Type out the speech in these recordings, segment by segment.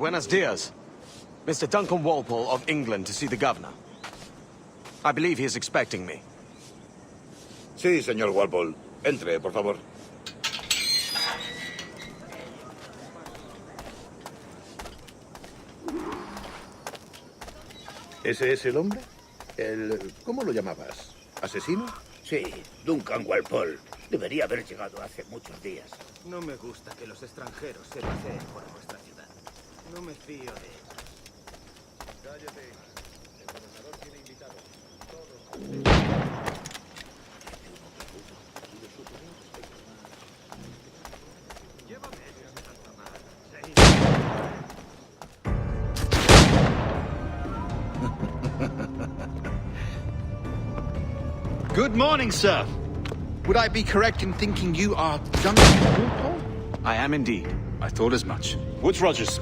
Buenos dias. Mr. Duncan Walpole of England to see the governor. I believe he is expecting me. Sí, señor Walpole. Entre, por favor. ¿Ese es el hombre? ¿Cómo lo llamabas? ¿Asesino? Sí, Duncan Walpole. Debería haber llegado hace muchos días. No me gusta que los extranjeros se paseen por nuestra ciudad. No me fío de ellos. Cállate. El gobernador tiene invitados. Good morning, sir. Would I be correct in thinking you are Duncan Walpole? I am indeed. I thought as much. Woods Rogers.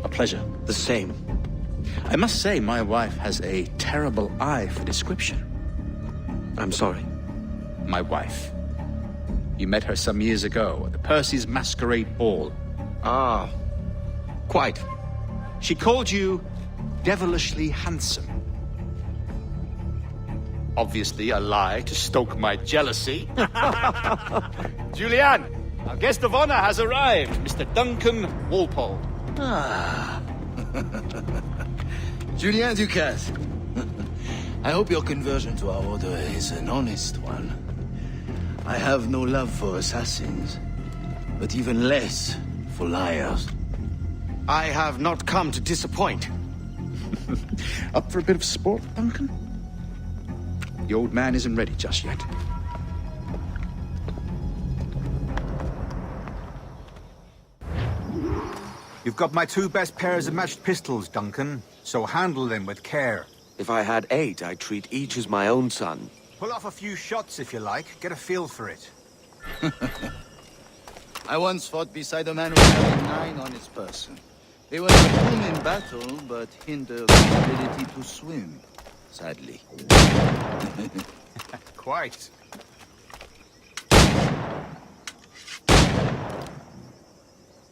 A pleasure. The same. I must say, my wife has a terrible eye for description. I'm sorry. My wife. You met her some years ago at the Percy's Masquerade Ball. Ah, quite. She called you devilishly handsome. Obviously a lie to stoke my jealousy. Julianne, our guest of honor has arrived, Mr. Duncan Walpole. Ah. Julien Ducasse. I hope your conversion to our order is an honest one. I have no love for assassins, but even less for liars. I have not come to disappoint. Up for a bit of sport, Duncan? The old man isn't ready just yet. You've got my two best pairs of matched pistols, Duncan, so handle them with care. If I had 8, I'd treat each as my own son. Pull off a few shots if you like, get a feel for it. I once fought beside a man who had 9 on his person. They were not boon in battle, but hindered the ability to swim, sadly. Quite.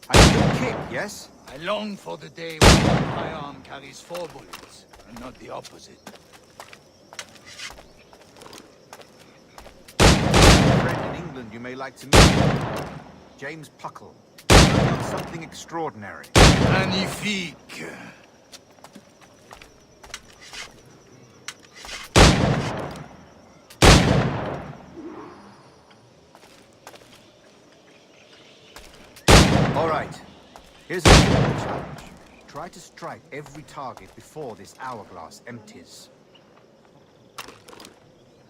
I can kick, yes? I long for the day when one firearm carries 4 bullets, and not the opposite. A friend in England you may like to meet. James Puckle. Working on something extraordinary. Magnifique! All right. Here's a simple challenge. Try to strike every target before this hourglass empties.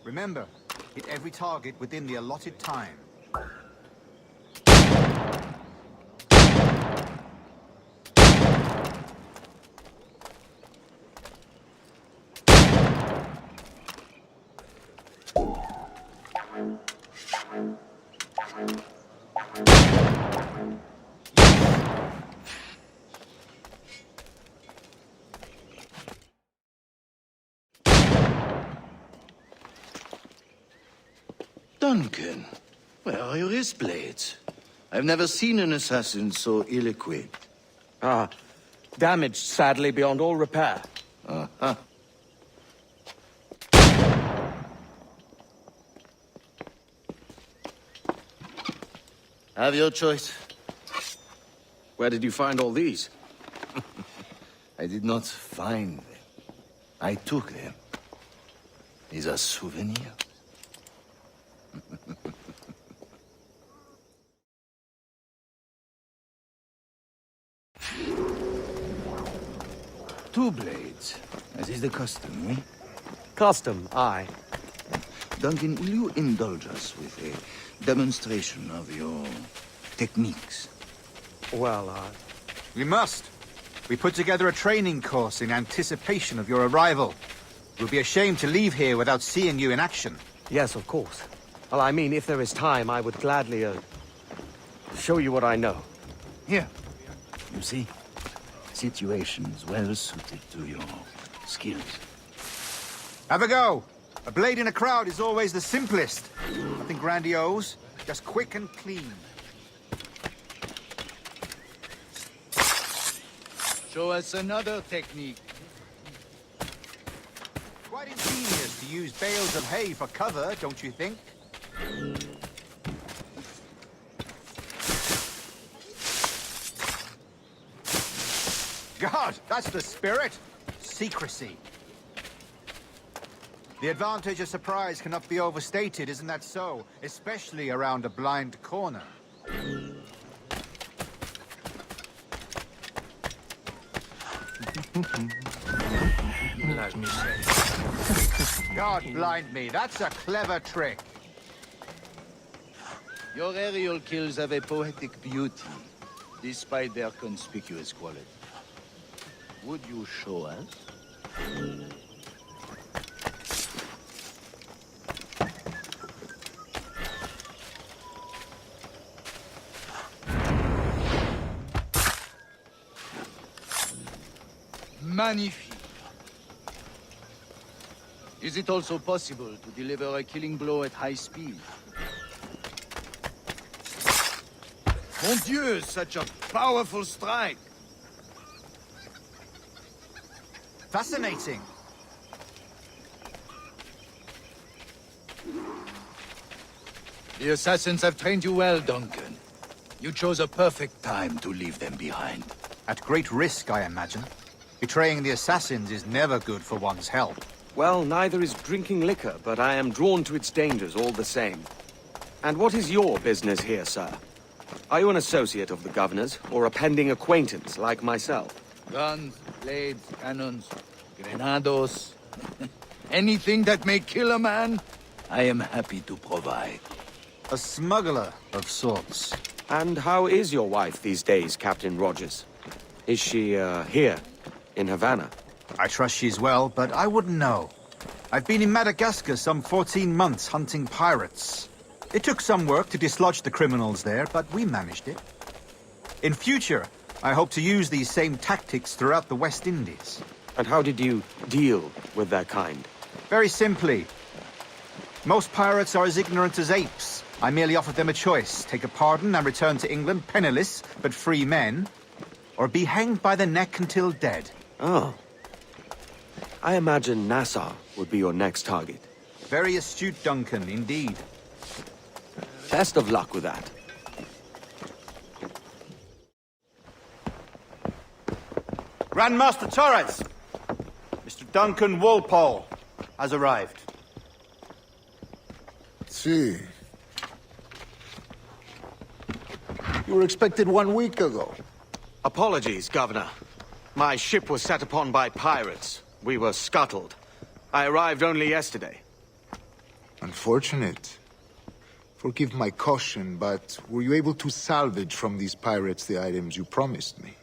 Remember, hit every target within the allotted time. Duncan, where are your wrist blades? I've never seen an assassin so ill-equipped. Ah, damaged sadly beyond all repair. Uh-huh. Have your choice. Where did you find all these? I did not find them. I took them. These are souvenirs. Two blades, as is the custom, eh? Custom, aye. Duncan, will you indulge us with a demonstration of your techniques? Well, We must. We put together a training course in anticipation of your arrival. We'll be ashamed to leave here without seeing you in action. yes, of course. Well, I mean, if there is time, I would gladly, show you what I know. Here. You see? Situations well suited to your skills. Have a go. A blade in a crowd is always the simplest. Nothing grandiose, just quick and clean. Show us another technique. Quite ingenious to use bales of hay for cover, don't you think? God, that's the spirit. Secrecy. The advantage of surprise cannot be overstated, isn't that so? Especially around a blind corner. God blind me, that's a clever trick. Your aerial kills have a poetic beauty, despite their conspicuous quality. Would you show us? Magnifique. Is it also possible to deliver a killing blow at high speed? Mon Dieu, such a powerful strike! Fascinating. The assassins have trained you well, Duncan. You chose a perfect time to leave them behind. At great risk, I imagine. Betraying the assassins is never good for one's health. Well, neither is drinking liquor, but I am drawn to its dangers all the same. And what is your business here, sir? Are you an associate of the governor's, or a pending acquaintance like myself? Guns, blades, cannons, grenados. Anything that may kill a man, I am happy to provide. A smuggler of sorts. And how is your wife these days, Captain Rogers? Is she, here, in Havana? I trust she's well, but I wouldn't know. I've been in Madagascar some 14 months hunting pirates. It took some work to dislodge the criminals there, but we managed it. In future, I hope to use these same tactics throughout the West Indies. And how did you deal with their kind? Very simply. Most pirates are as ignorant as apes. I merely offered them a choice. Take a pardon and return to England penniless, but free men. Or be hanged by the neck until dead. Oh. I imagine Nassau would be your next target. Very astute, Duncan, indeed. Best of luck with that. Grandmaster Torres! Mr. Duncan Walpole has arrived. See. You were expected 1 week ago. Apologies, Governor. My ship was set upon by pirates. We were scuttled. I arrived only yesterday. Unfortunate. Forgive my caution, but were you able to salvage from these pirates the items you promised me?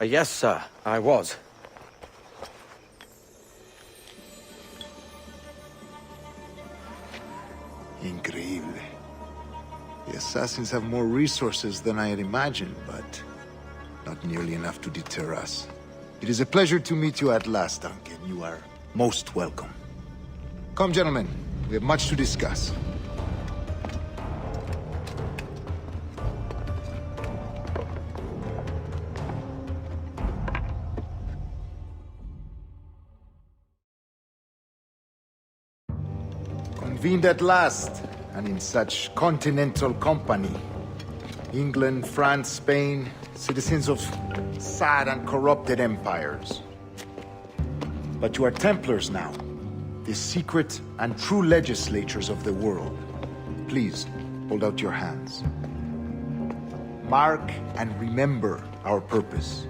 Yes, sir, I was. Increíble. The assassins have more resources than I had imagined, but not nearly enough to deter us. It is a pleasure to meet you at last, Duncan. You are most welcome. Come, gentlemen. We have much to discuss. Convened at last, and in such continental company. England, France, Spain, citizens of sad and corrupted empires. But you are Templars now, the secret and true legislators of the world. Please, hold out your hands. Mark and remember our purpose.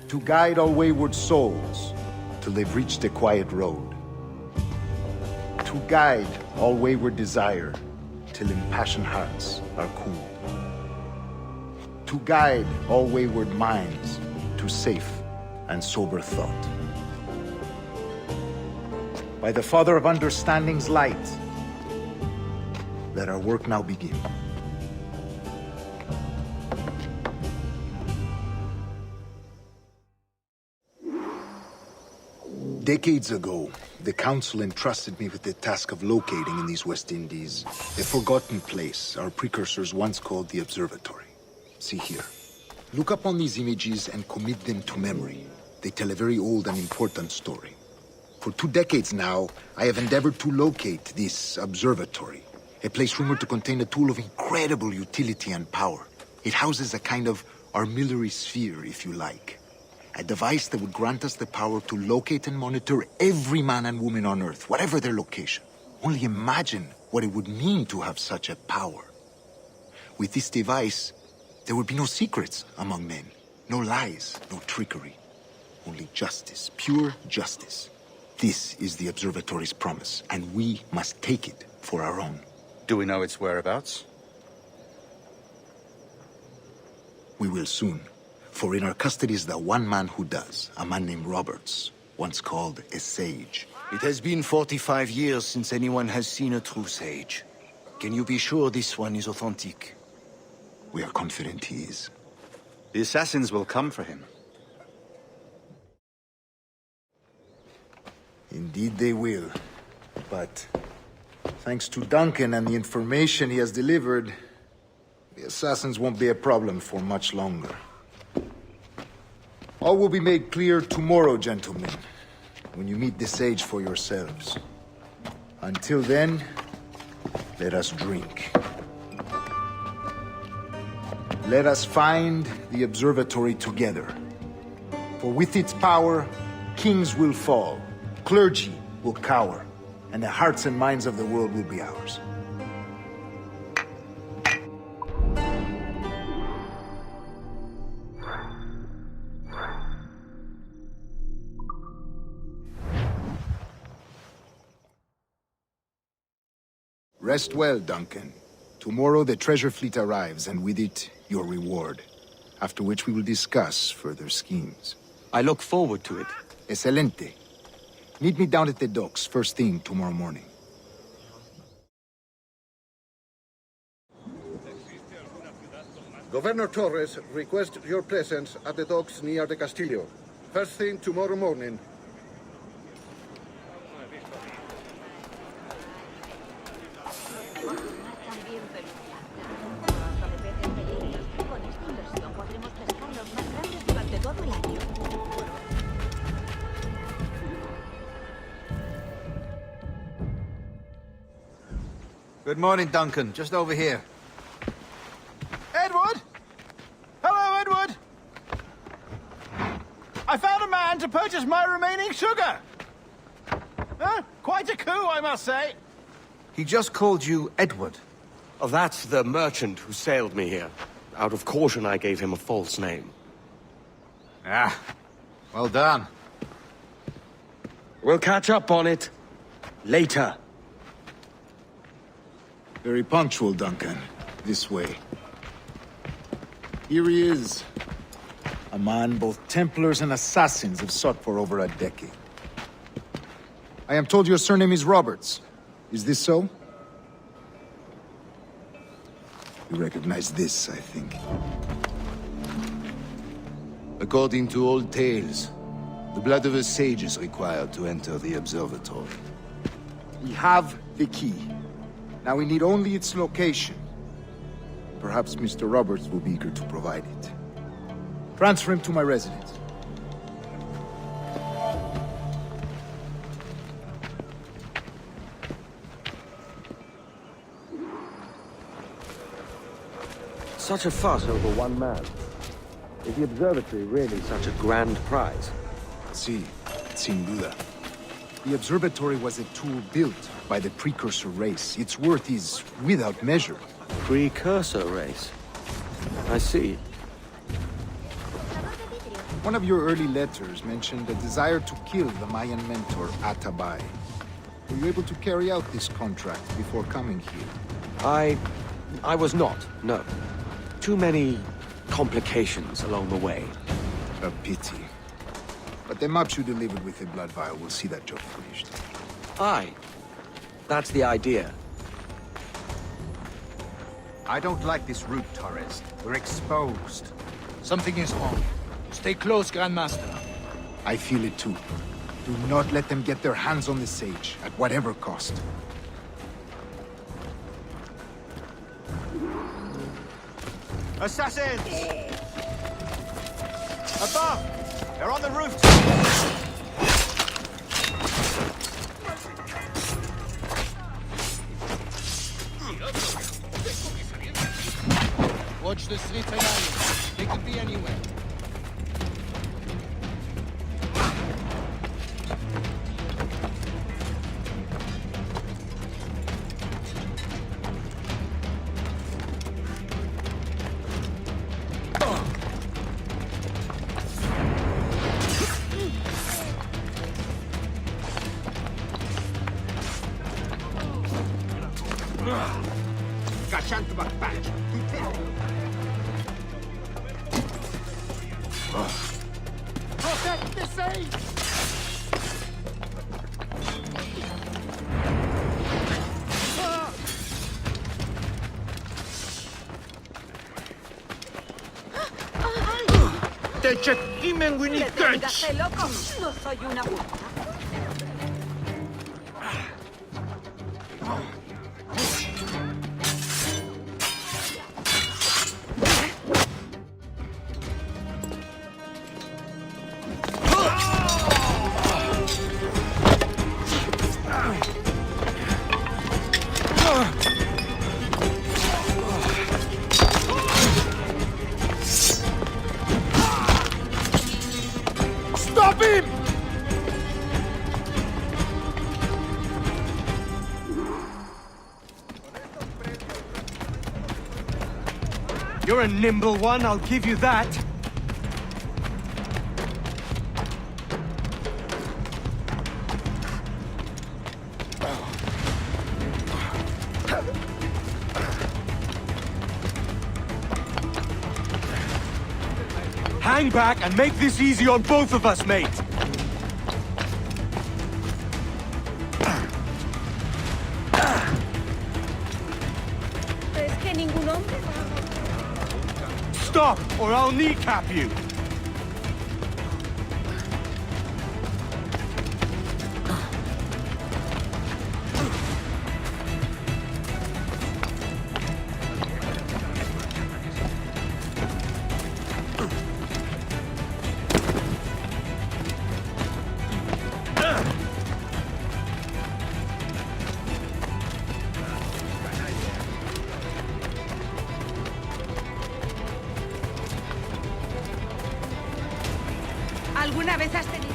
To guide all wayward souls till they've reached a quiet road. To guide all wayward desire till impassioned hearts are cooled. To guide all wayward minds to safe and sober thought. By the Father of Understanding's light, let our work now begin. Decades ago, the Council entrusted me with the task of locating in these West Indies a forgotten place our precursors once called the Observatory. See here. Look upon these images and commit them to memory. They tell a very old and important story. For 2 decades now, I have endeavored to locate this observatory, a place rumored to contain a tool of incredible utility and power. It houses a kind of armillary sphere, if you like. A device that would grant us the power to locate and monitor every man and woman on Earth, whatever their location. Only imagine what it would mean to have such a power. With this device, there would be no secrets among men, no lies, no trickery. Only justice, pure justice. This is the observatory's promise, and we must take it for our own. Do we know its whereabouts? We will soon. For in our custody is the one man who does, a man named Roberts, once called a sage. It has been 45 years since anyone has seen a true sage. Can you be sure this one is authentic? We are confident he is. The assassins will come for him. Indeed they will. But thanks to Duncan and the information he has delivered, the assassins won't be a problem for much longer. All will be made clear tomorrow, gentlemen, when you meet the sage for yourselves. Until then, let us drink. Let us find the observatory together. For with its power, kings will fall, clergy will cower, and the hearts and minds of the world will be ours. Rest well, Duncan. Tomorrow the treasure fleet arrives, and with it, your reward. After which we will discuss further schemes. I look forward to it. Excelente. Meet me down at the docks first thing tomorrow morning. Governor Torres requests your presence at the docks near the Castillo. First thing tomorrow morning. Good morning, Duncan. Just over here. Edward? Hello, Edward! I found a man to purchase my remaining sugar! Quite a coup, I must say. He just called you Edward. Oh, that's the merchant who sailed me here. Out of caution, I gave him a false name. Ah, well done. We'll catch up on it later. Very punctual, Duncan. This way. Here he is. A man both Templars and Assassins have sought for over a decade. I am told your surname is Roberts. Is this so? You recognize this, I think. According to old tales, the blood of a sage is required to enter the observatory. We have the key. Now we need only its location. Perhaps Mr. Roberts will be eager to provide it. Transfer him to my residence. Such a fuss over one man. Is the observatory really such a grand prize? Sí, sin duda. The observatory was a tool built by the precursor race. Its worth is without measure. Precursor race. I see. One of your early letters mentioned a desire to kill the Mayan mentor Atabay. Were you able to carry out this contract before coming here? I was not, no. Too many complications along the way. A pity. But the maps you delivered with the blood vial will see that job finished. Aye. That's the idea. I don't like this route, Torres. We're exposed. Something is wrong. Stay close, Grandmaster. I feel it too. Do not let them get their hands on the sage, at whatever cost. Assassins! Above! They're on the rooftop! Watch the street alive. They could be anywhere. ¿Le digas, loco? No soy una puta. Stop him! You're a nimble one, I'll give you that. Hang back and make this easy on both of us, mate. Es que ningún hombre... Stop, or I'll kneecap you. ¿Alguna vez has tenido...?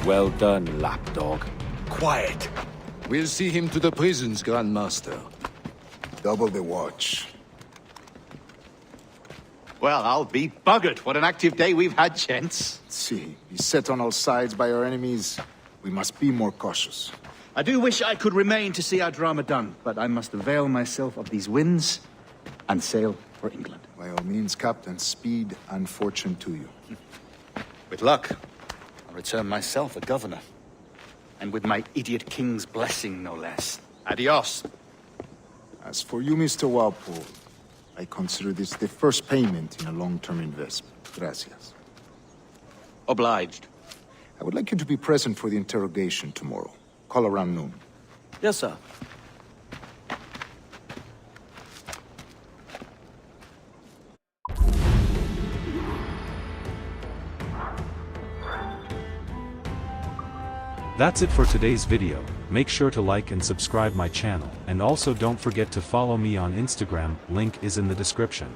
Well done, lapdog. Quiet. We'll see him to the prisons, Grandmaster. Double the watch. Well, I'll be buggered. What an active day we've had, gents. See, beset on all sides by our enemies, we must be more cautious. I do wish I could remain to see our drama done, but I must avail myself of these winds and sail for England. By all means, Captain, speed and fortune to you. With luck, I'll return myself a governor. And with my idiot king's blessing, no less. Adios. As for you, Mr. Walpole, I consider this the first payment in a long-term investment. Gracias. Obliged. I would like you to be present for the interrogation tomorrow. Call around noon. Yes, sir. That's it for today's video. Make sure to like and subscribe my channel, and also don't forget to follow me on Instagram, link is in the description.